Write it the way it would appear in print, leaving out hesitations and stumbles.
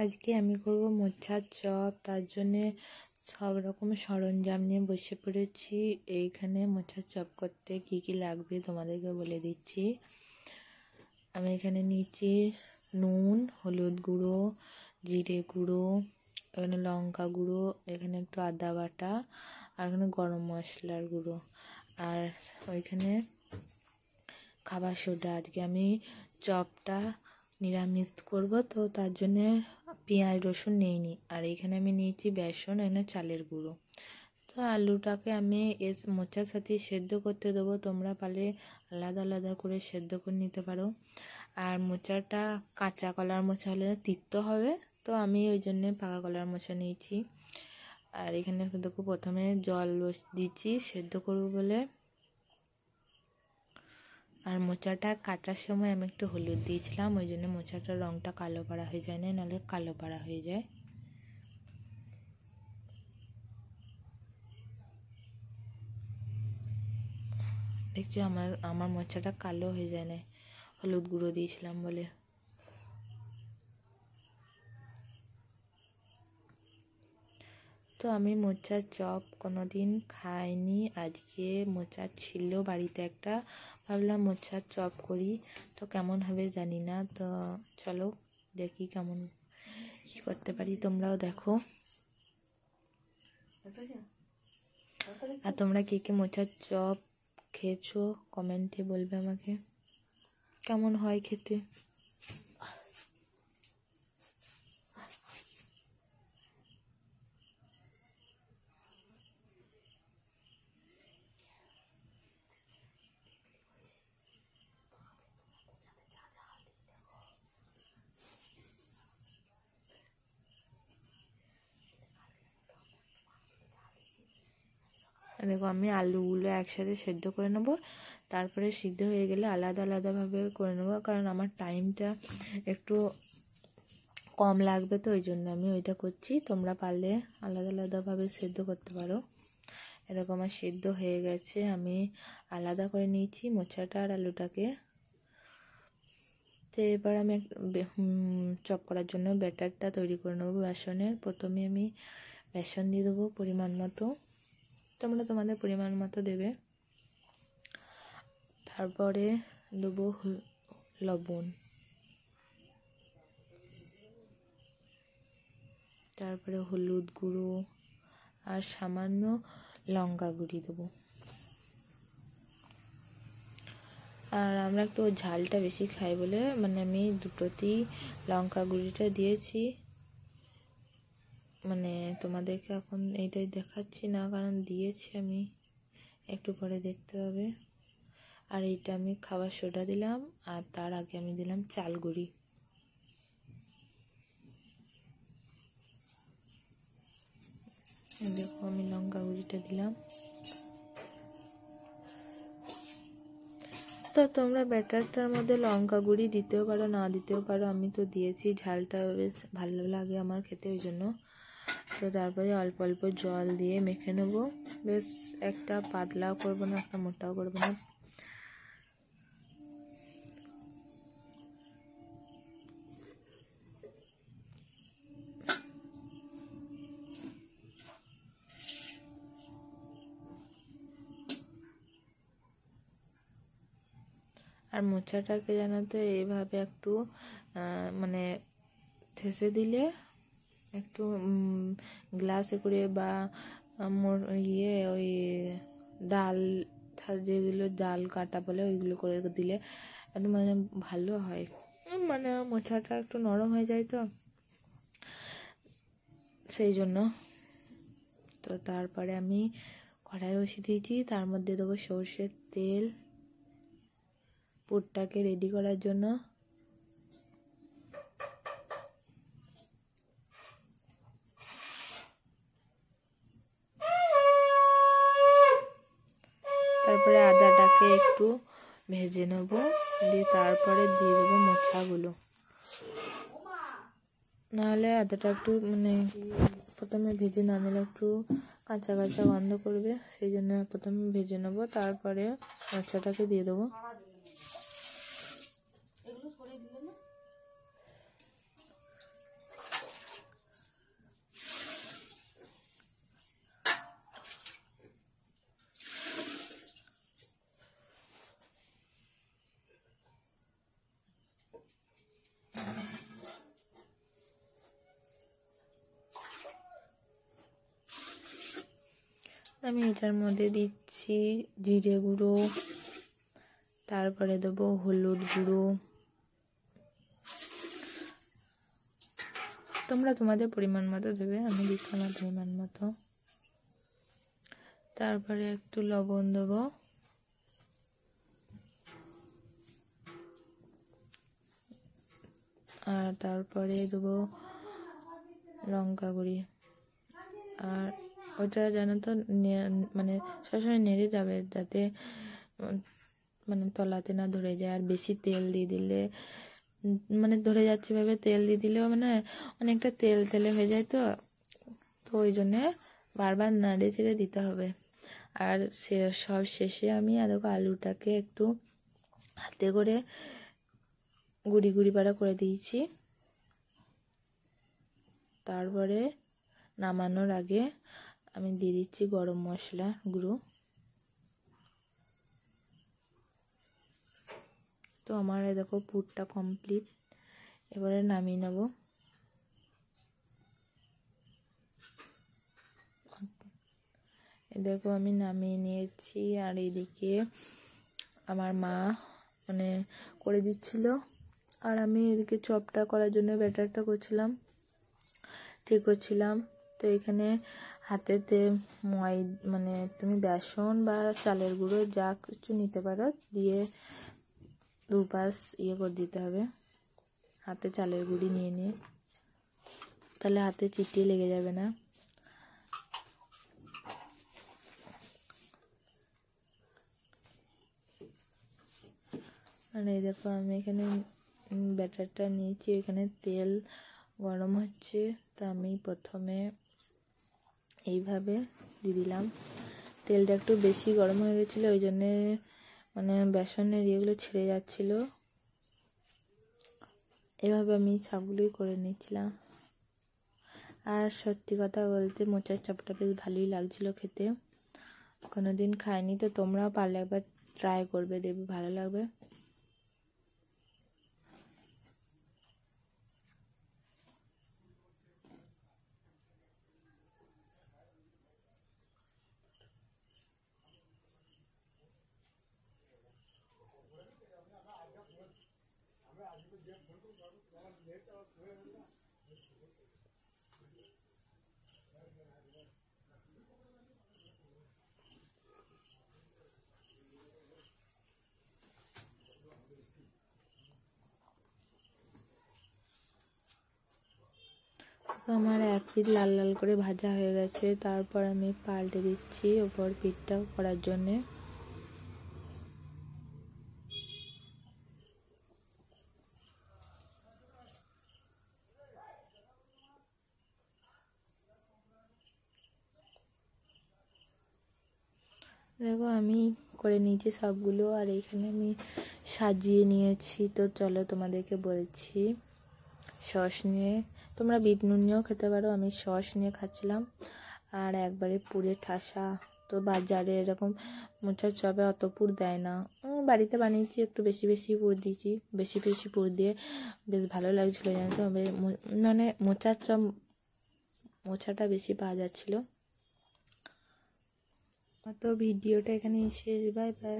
আজকে আমি করব মোচার চপ। তার জন্যে সব রকম সরঞ্জাম নিয়ে বসে পড়েছি। এইখানে মোচার চপ করতে কি কি লাগবে তোমাদেরকে বলে দিচ্ছি। আমি এখানে নিয়েছি নুন, হলুদ গুঁড়ো, জিরে গুঁড়ো, এখানে লঙ্কা গুঁড়ো, এখানে একটু আদা বাটা, আর এখানে গরম মশলার গুঁড়ো, আর ওইখানে খাবার সোডা। আজকে আমি চপটা নিরামিষ করব, তো তার জন্যে পেঁয়াজ রসুন নিইনি। আর এখানে আমি নিয়েছি বেসন, এখানে চালের গুঁড়ো। তো আলুটাকে আমি মোচার সাথে সেদ্ধ করতে দেবো। তোমরা পারলে আলাদা আলাদা করে সেদ্ধ করে নিতে পারো। আর মোচাটা কাঁচা কলার মোচা হলে তিক্ত হবে, তো আমি ওই জন্যে পাকা কলার মোচা নিয়েছি। আর এখানে দেখো প্রথমে জল দিচ্ছি সেদ্ধ করবো বলে। আর মোচাটা কাটার সময় আমি একটু হলুদ দিয়েছিলাম, ওই জন্য মোচাটার রঙটা কালো পাড়া হয়ে যায় না, নাহলে কালো পাড়া হয়ে যায়। দেখছি আমার মোচাটা কালো হয়ে যায় না, হলুদ গুঁড়ো দিয়েছিলাম বলে। তো আমি মোচার চপ কোনোদিন খাইনি, আজকে মোচা ছিল বাড়িতে একটা, ভাবলাম মোচার চপ করি। তো কেমন হবে জানি না, তো চলো দেখি কেমন কি করতে পারি, তোমরাও দেখো। আর তোমরা কে কে মোচার চপ খেয়েছো কমেন্টে বলবে আমাকে কেমন হয় খেতে। দেখো আমি আলুগুলো একসাথে সেদ্ধ করে নেবো, তারপরে সিদ্ধ হয়ে গেলে আলাদা আলাদাভাবে করে নেবো, কারণ আমার টাইমটা একটু কম লাগবে, তো ওই জন্য আমি ওইটা করছি। তোমরা পারলে আলাদা আলাদাভাবে সেদ্ধ করতে পারো। এরকম আমার সেদ্ধ হয়ে গেছে, আমি আলাদা করে নিয়েছি মোচাটা আর আলুটাকে। তো এবার আমি চপ করার জন্য ব্যাটারটা তৈরি করে নেবো বেসনের। প্রথমে আমি বেসন দিয়ে দেবো পরিমাণ মতো, তোমরা তোমাদের পরিমাণ মতো দেবে। তারপরে দেবো লবণ, তারপরে হলুদ গুঁড়ো আর সামান্য লঙ্কা গুঁড়ি দেবো। আর আমরা একটু ঝালটা বেশি খাই বলে মানে আমি দুটোতেই লঙ্কা গুঁড়িটা দিয়েছি। মানে তোমাদেরকে এখন এইটাই দেখাচ্ছি না, কারণ দিয়েছি আমি, একটু পরে দেখতে হবে। আর এইটা আমি খাবার সোডা দিলাম, আর তার আগে আমি দিলাম চাল গুঁড়ি। দেখো আমি লঙ্কা গুঁড়িটা দিলাম। তো তোমরা ব্যাটারটার মধ্যে লঙ্কা গুঁড়ি দিতেও পারো, না দিতেও পারো, আমি তো দিয়েছি, ঝালটা বেশ ভালো লাগে আমার খেতে, ওই জন্য। তো তারপরে অল্প অল্প জল দিয়ে মেখে নেবো, বেশ একটা পাতলাও করবো না, একটা মোটাও করবো না। আর মোচাটাকে জানো তো এইভাবে একটু মানে ঠেসে দিলে একটু গ্লাসে করে বা ওই ডাল যেগুলো ডাল কাটা বলে ওইগুলো করে দিলে একটু মানে ভালো হয়, মানে মোচাটা একটু নরম হয়ে যায় তো সেই জন্য। তো তারপরে আমি কড়াই বসিয়ে দিয়েছি, তার মধ্যে দেবো সর্ষের তেল পুরটাকে রেডি করার জন্য। তারপরে আদাটাকে একটু ভেজে নেব, দিয়ে তারপরে দিয়ে দেবো মোচাগুলো। নাহলে আদাটা একটু মানে প্রথমে ভেজে না নিলে একটু কাঁচা কাঁচা গন্ধ করবে, সেই জন্য প্রথমে ভেজে নেবো, তারপরে মোচাটাকে দিয়ে দেবো। আমি এটার মধ্যে দিচ্ছি জিরে গুঁড়ো, তারপরে দেবো হলুদ গুঁড়ো। তোমরা তোমাদের পরিমাণ মতো দেবে, আমি দিচ্ছি আমার পরিমাণ মতো। তারপরে একটু লবণ দেবো, আর তারপরে দেবো লঙ্কা গুঁড়ি। আর ওটা যেন তো মানে সবসময় নেড়ে যাবে, যাতে মানে তলাতে না ধরে যায়। আর বেশি তেল দিয়ে দিলে মানে ধরে যাচ্ছে ভাবে তেল দিয়ে দিলেও মানে অনেকটা তেল তেলে হয়ে যায়, তো ওই জন্যে বারবার নাড়ে চেড়ে দিতে হবে। আর সব শেষে আমি দেখো আলুটাকে একটু হাতে করে গুঁড়ি গুঁড়ি পাড়া করে দিয়েছি। তারপরে নামানোর আগে আমি দিয়ে দিচ্ছি গরম মশলা গুঁড়ো। তো আমার দেখো পুরটা কমপ্লিট, এবারে নামিয়ে নেব। দেখো আমি নামিয়ে নিয়েছি, আর এইদিকে আমার মা মানে করে দিচ্ছিল, আর আমি এদিকে চপটা করার জন্য ব্যাটারটা করছিলাম, ঠিক করছিলাম। তো এখানে হাতেতে মানে তুমি বেসন বা চালের গুঁড়ো যা কিছু নিতে পারো, দিয়ে দুপাশ করে দিতে হবে। হাতে চালের গুঁড়ি নিয়ে তাহলে হাতে চিটিয়ে লেগে যাবে না। আর এই দেখো আমি এখানে ব্যাটারটা নিয়েছি, এখানে তেল গরম হচ্ছে। তো আমি প্রথমে এইভাবে দিয়ে দিলাম। তেলটা একটু বেশি গরম হয়ে গেছিলো, ওই জন্যে মানে বেসনের ইয়েগুলো ছেড়ে যাচ্ছিলো। এভাবে আমি সবগুলোই করে নিচ্ছিলাম। আর সত্যি কথা বলতে মোচার চপটা বেশ ভালোই লাগছিলো খেতে। কোনোদিন খাইনি, তো তোমরাও পারলে একবার ট্রাই করবে, দেখবে ভালো লাগবে। তো আমার এক পিঠ লাল লাল করে ভাজা হয়ে গেছে, তারপর আমি পাল্টে দিচ্ছি ওপর পিঠটা করার জন্যে। দেখো আমি করে নিয়েছি সবগুলো, আর এইখানে আমি সাজিয়ে নিয়েছি। তো চলো তোমাদেরকে বলছি। সস নিয়ে তোমরা বিট নুন নিয়েও খেতে পারো, আমি সস নিয়ে খাচ্ছিলাম। আর একবারে পুরে ঠাসা। তো বাজারে এরকম মোচার চপে অত পুর দেয় না, বাড়িতে বানিয়েছি, একটু বেশি বেশি পুর দিয়েছি। বেশি বেশি পুর দিয়ে বেশ ভালো লাগছিলো, জানো তো। মানে মোচার চপ মোচাটা বেশি পাওয়া যাচ্ছিলো। তো ভিডিওটা এখানে শেষ, বাই বাই।